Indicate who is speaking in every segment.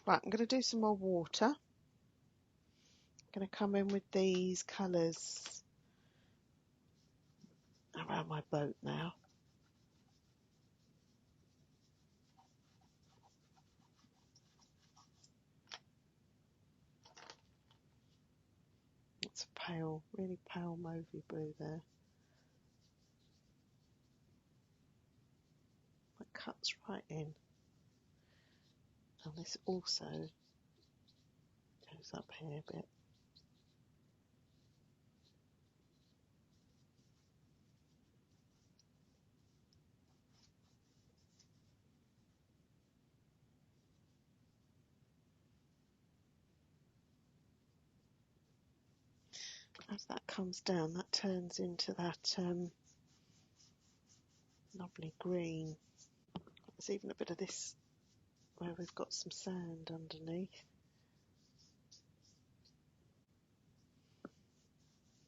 Speaker 1: Right, I'm going to do some more water. I'm going to come in with these colours around my boat now. It's a pale, really pale mauvey blue there. That cuts right in. And this also goes up here a bit. As that comes down, that turns into that lovely green. There's even a bit of this where we've got some sand underneath.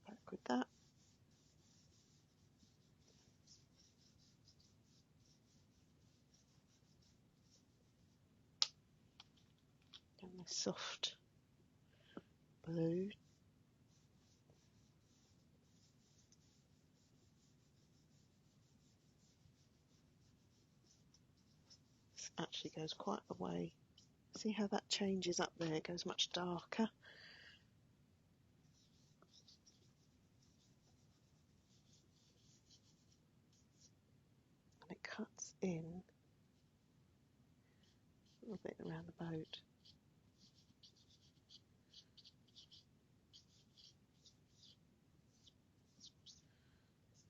Speaker 1: Back with that. And this soft blue. This actually goes quite a way. See how that changes up there? It goes much darker. And it cuts in a little bit around the boat.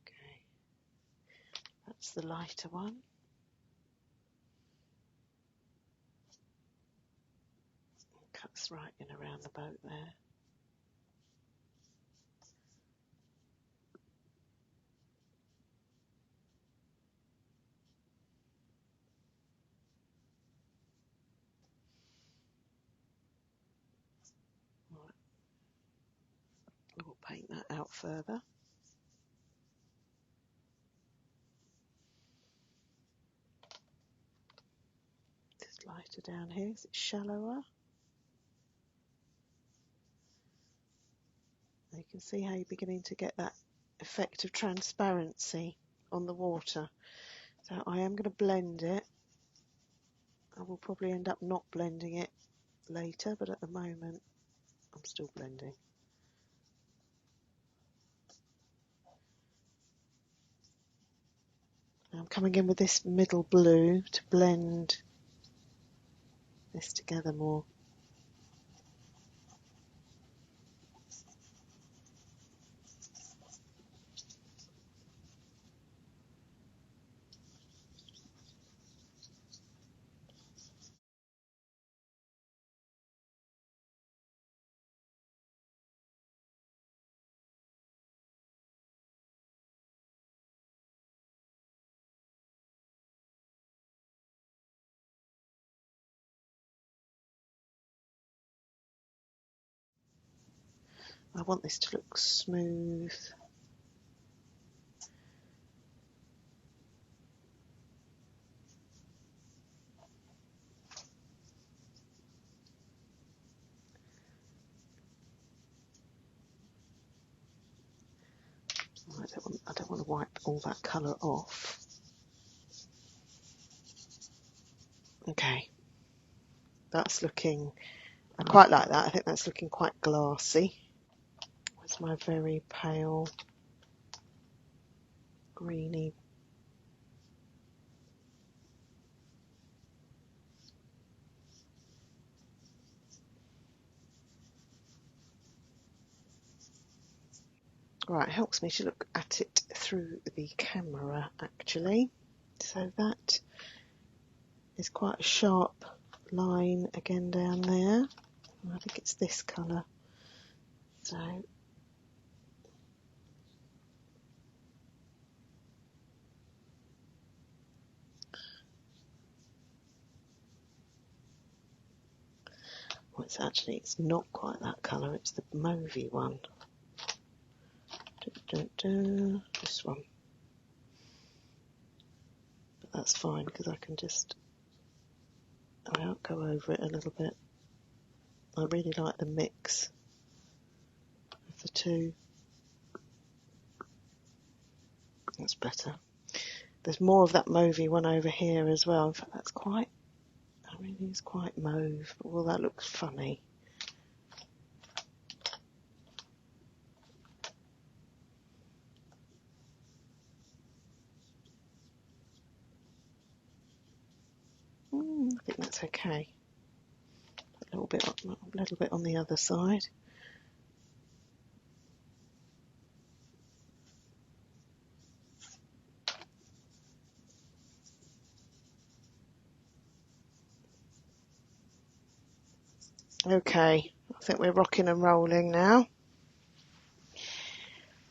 Speaker 1: Okay, that's the lighter one. Cuts right in around the boat there. Right. We'll paint that out further. Just lighter down here, so it's shallower. You can see how you're beginning to get that effect of transparency on the water. So I am going to blend it. I will probably end up not blending it later, but at the moment I'm still blending. Now I'm coming in with this middle blue to blend this together more. I want this to look smooth. I don't want to wipe all that colour off. Okay, that's looking, I quite like that. I think that's looking quite glassy. Where's my very pale greeny? Right, it helps me to look at it through the camera actually. So that is quite a sharp line again down there. I think it's this colour. So well, it's not quite that colour, it's the mauvey one. This one. But that's fine because I can just I'll go over it a little bit. I really like the mix of the two. That's better. There's more of that mauvey one over here as well. In fact, that really is quite mauve. But, well, that looks funny. I think that's okay. A little bit on the other side. Okay, I think we're rocking and rolling now.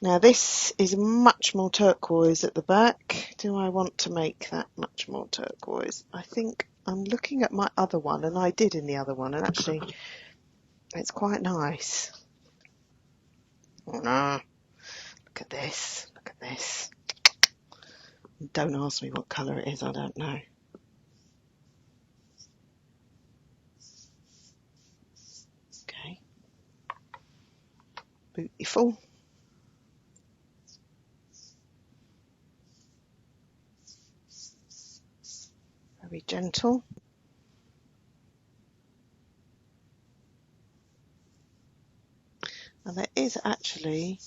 Speaker 1: Now this is much more turquoise at the back. Do I want to make that much more turquoise? I think I'm looking at my other one, and I did in the other one, and actually it's quite nice. Look at this, look at this. Don't ask me what colour it is, I don't know. Okay. Beautiful. Very gentle. And there is actually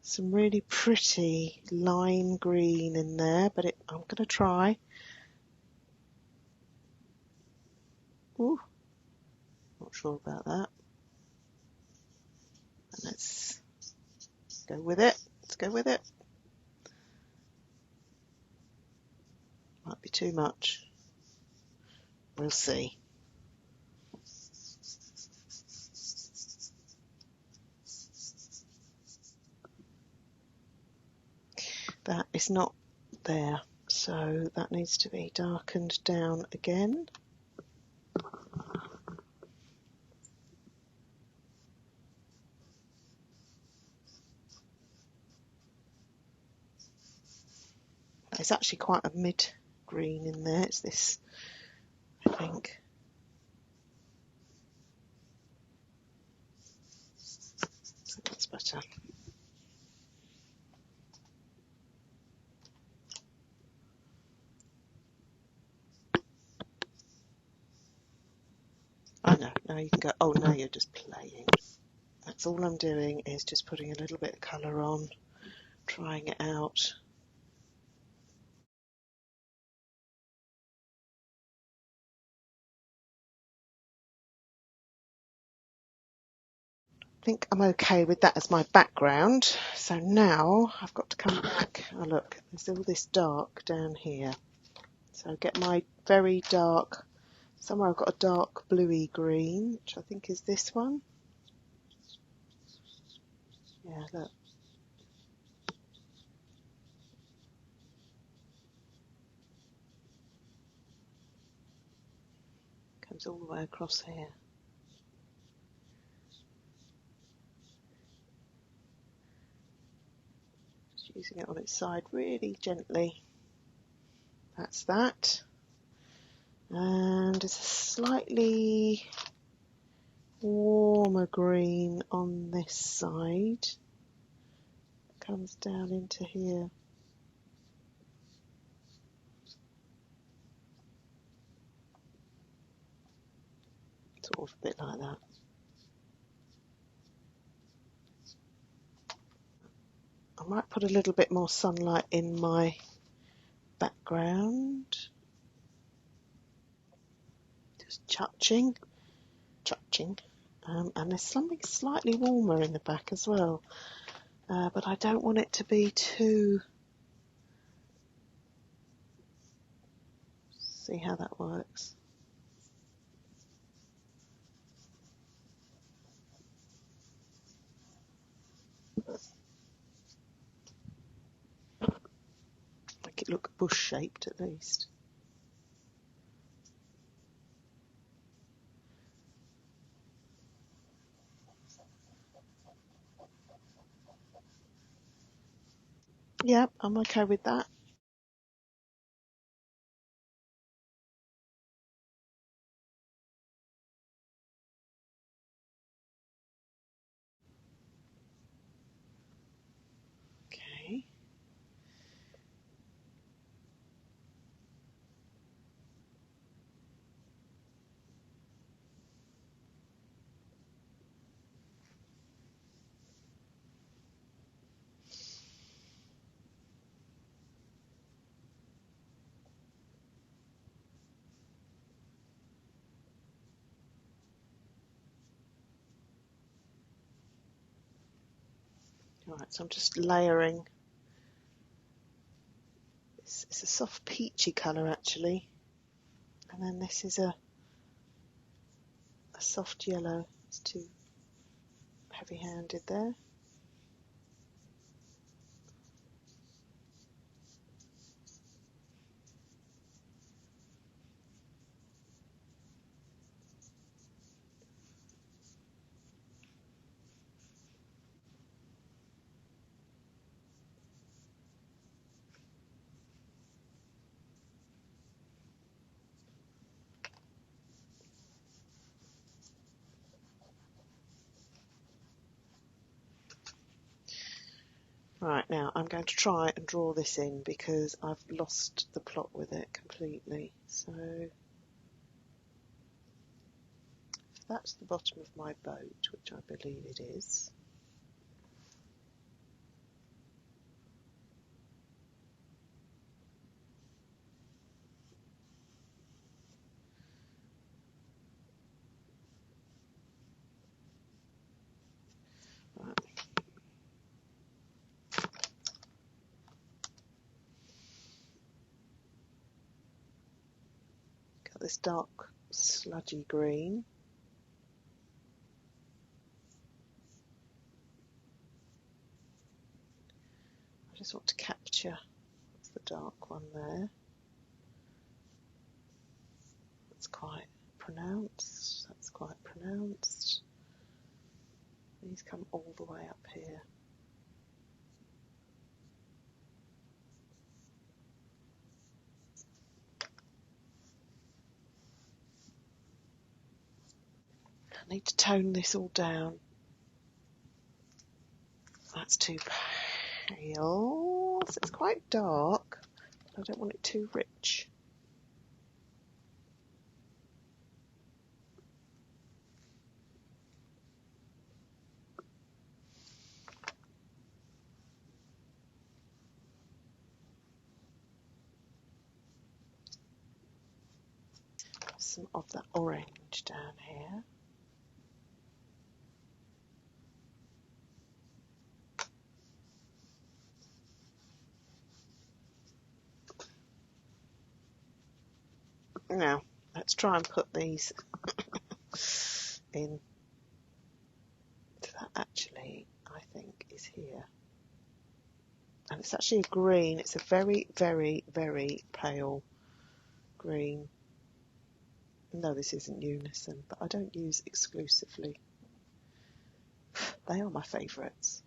Speaker 1: some really pretty lime green in there, but I'm going to try. Ooh, not sure about that. And let's go with it. Let's go with it. Might be too much. We'll see. That is not there, so that needs to be darkened down again. There's actually quite a mid-green in there. It's this, I think. So that's better. I know, now you can go, oh, now you're just playing. That's all I'm doing, is just putting a little bit of colour on, trying it out. I think I'm okay with that as my background. So now I've got to come back. Oh look, there's all this dark down here. So get my very dark, somewhere I've got a dark bluey green, which I think is this one. Yeah, look. Comes all the way across here. Just using it on its side really gently. That's that. And it's a slightly warmer green on this side. Comes down into here. Sort of a bit like that. I might put a little bit more sunlight in my background. Just touching. And there's something slightly warmer in the back as well. But I don't want it to be too... See how that works. Make it look bush shaped at least. Yeah, I'm okay with that. Right, so I'm just layering. It's a soft peachy colour actually, and then this is a soft yellow. It's too heavy-handed there. Right, now I'm going to try and draw this in because I've lost the plot with it completely. So if that's the bottom of my boat, which I believe it is. Right. Got this dark sludgy green. I just want to capture the dark one there. That's quite pronounced. That's quite pronounced. These come all the way up here. I need to tone this all down. That's too pale. So it's quite dark. I don't want it too rich. Some of that orange down here. Now, let's try and put these in. That actually, I think, is here. And it's actually a green. It's a very, very, very pale green. No, this isn't Unison, but I don't use exclusively. They are my favourites.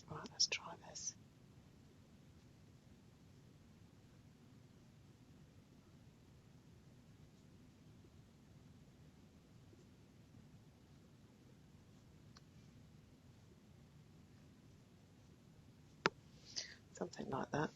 Speaker 1: Right, let's try this. Something like that.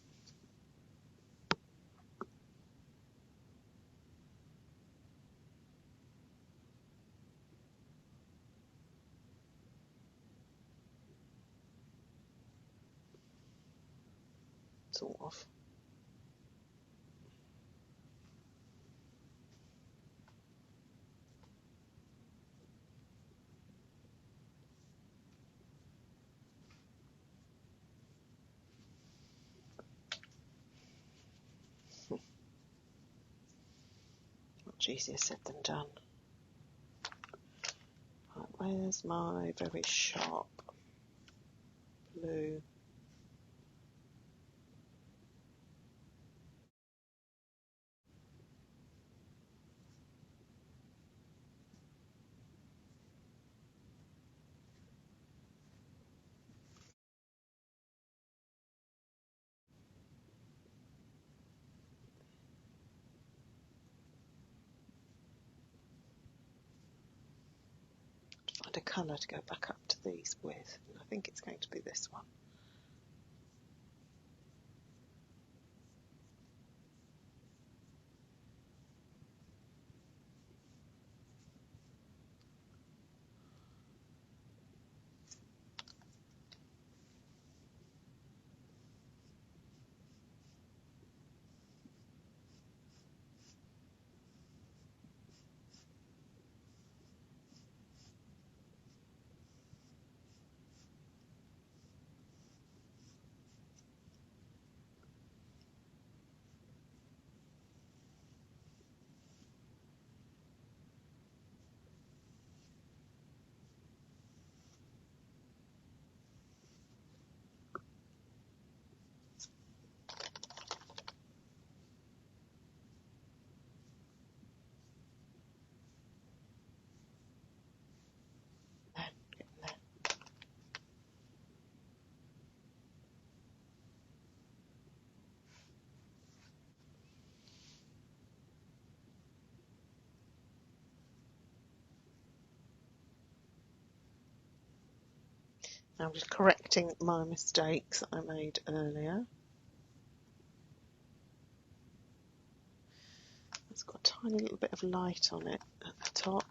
Speaker 1: Sort of. Much easier said than done. Right, where's my very sharp blue? Find a colour to go back up to these with. And I think it's going to be this one. I'm just correcting my mistakes that I made earlier. It's got a tiny little bit of light on it at the top.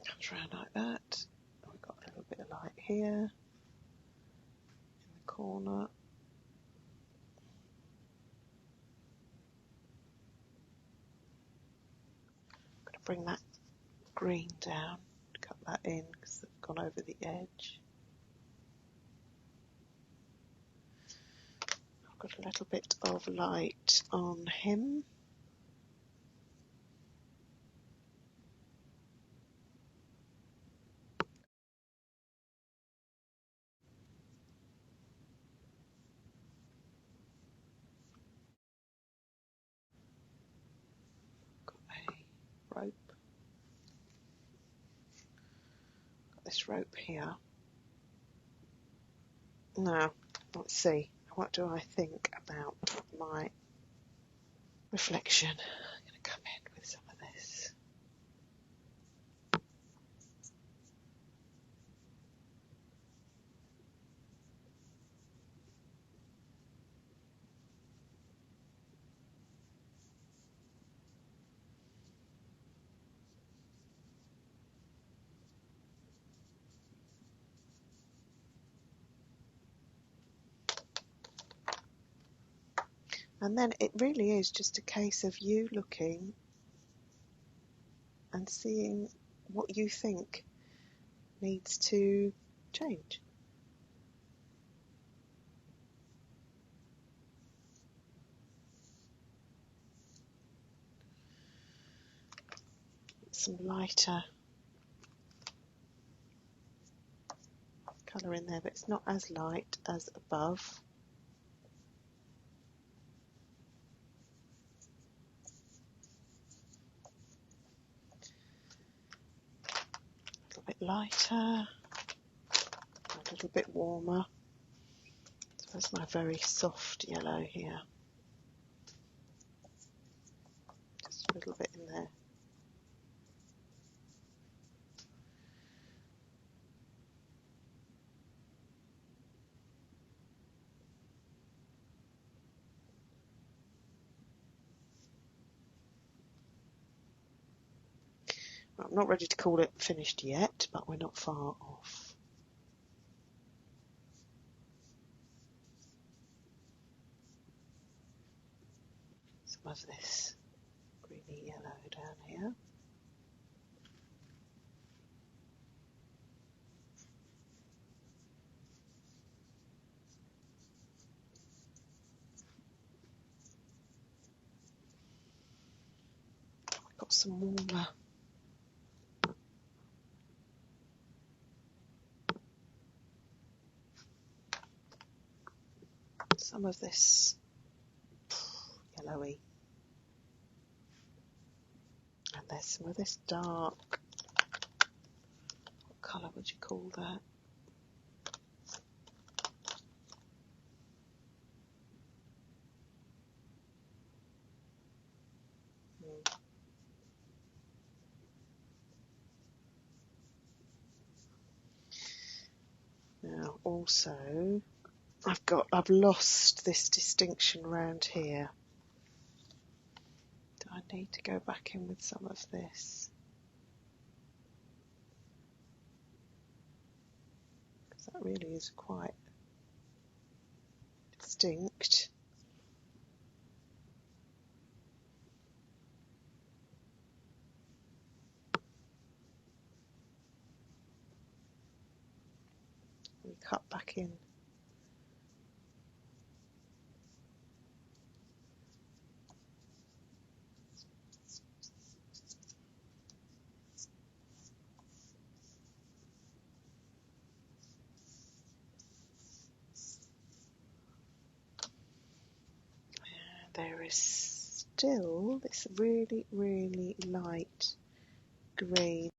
Speaker 1: Comes around like that. We've got a little bit of light here in the corner. I'm going to bring that green down, cut that in because they've gone over the edge. I've got a little bit of light on him. Got a rope. Got this rope here. Now, let's see. What do I think about my reflection? I'm going to come in with some of this. And then it really is just a case of you looking and seeing what you think needs to change. Some lighter colour in there, but it's not as light as above. A little bit lighter, a little bit warmer. So that's my very soft yellow here. Just a little bit in there. I'm not ready to call it finished yet, but we're not far off. Some of this greeny yellow down here. I've got some warmer. Some of this yellowy. And there's some of this dark. What colour would you call that? Now also I've lost this distinction around here. Do I need to go back in with some of this? Because that really is quite distinct. We cut back in. There is still this really, really light green.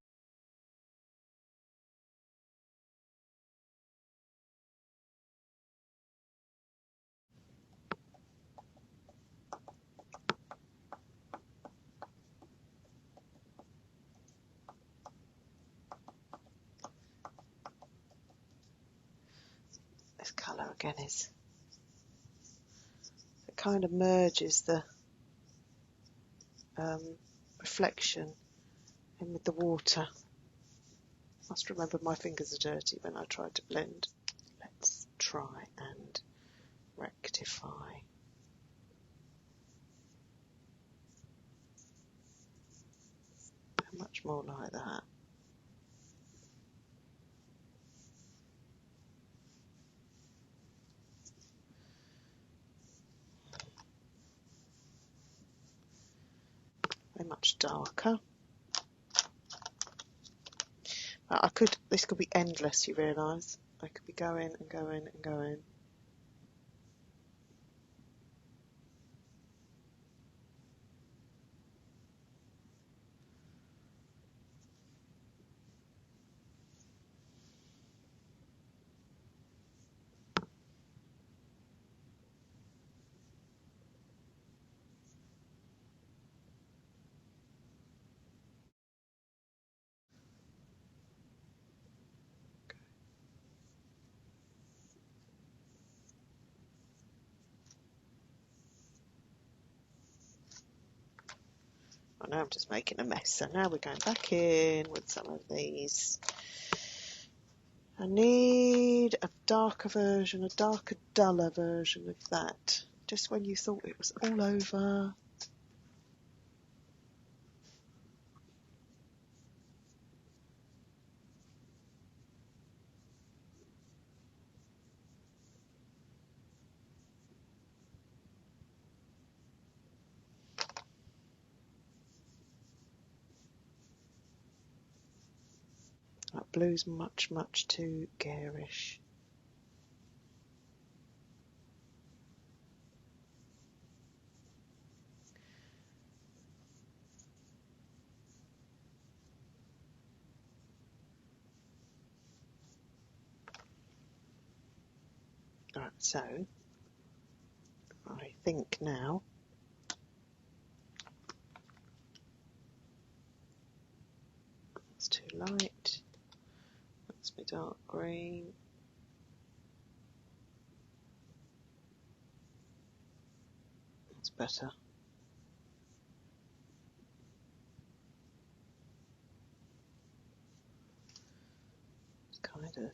Speaker 1: colour again is. It kind of merges the reflection in with the water. Must remember my fingers are dirty when I try to blend. Let's try and rectify. Much more like that. They're much darker. This could be endless, you realise. I could be going and going and going. I know I'm just making a mess, so now we're going back in with some of these. I need a darker version, a darker, duller version of that. Just when you thought it was all over. That blue's much, much too garish. Right, so I think now it's too light. That's my dark green. That's better. It's kind of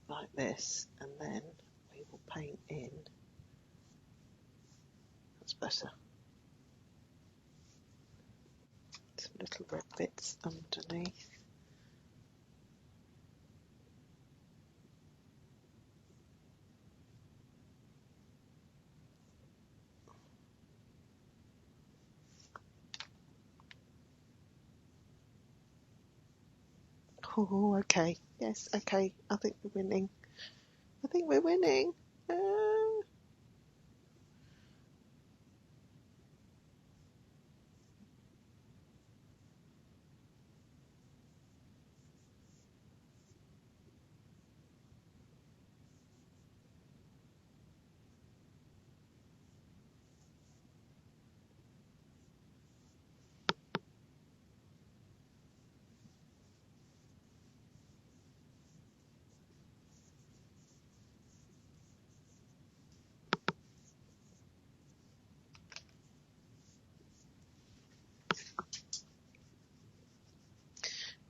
Speaker 1: like this, and then we will paint in. That's better. Some little red bits underneath. Oh, okay. Yes, okay. I think we're winning. I think we're winning.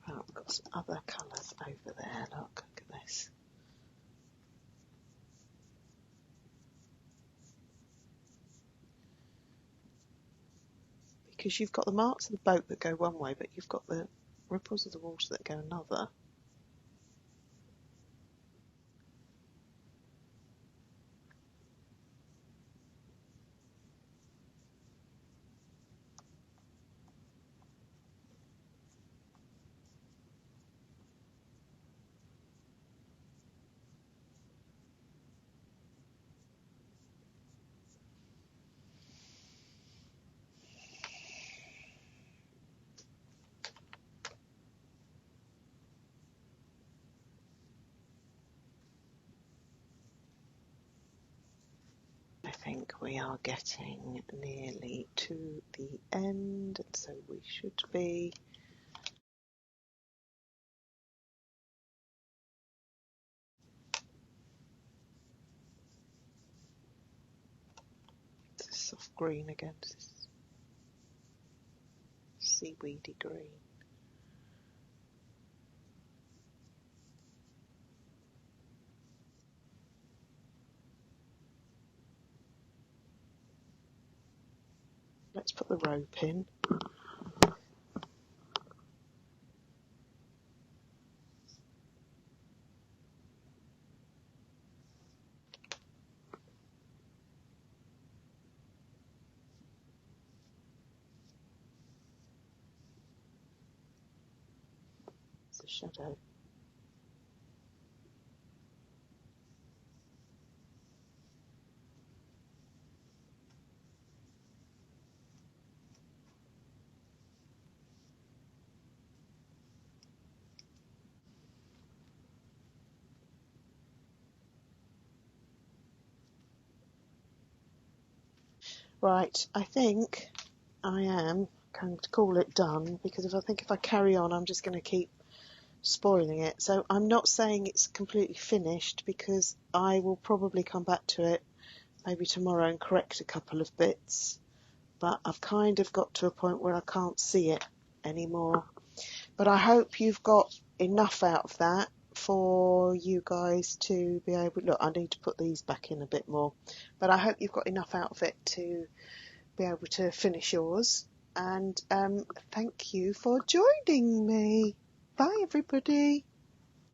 Speaker 1: Right, we've got some other colours over there. Look at this. Because you've got the marks of the boat that go one way, but you've got the ripples of the water that go another. I think we are getting nearly to the end, so we should be. green again. This is seaweedy green. Let's put the rope in. It's a shadow. Right, I think I am going to call it done, because if I carry on, I'm just going to keep spoiling it. So I'm not saying it's completely finished, because I will probably come back to it maybe tomorrow and correct a couple of bits, but I've kind of got to a point where I can't see it anymore. But I hope you've got enough out of that for you guys to be able, look, I need to put these back in a bit more, but I hope you've got enough out of it to be able to finish yours. And thank you for joining me. Bye everybody.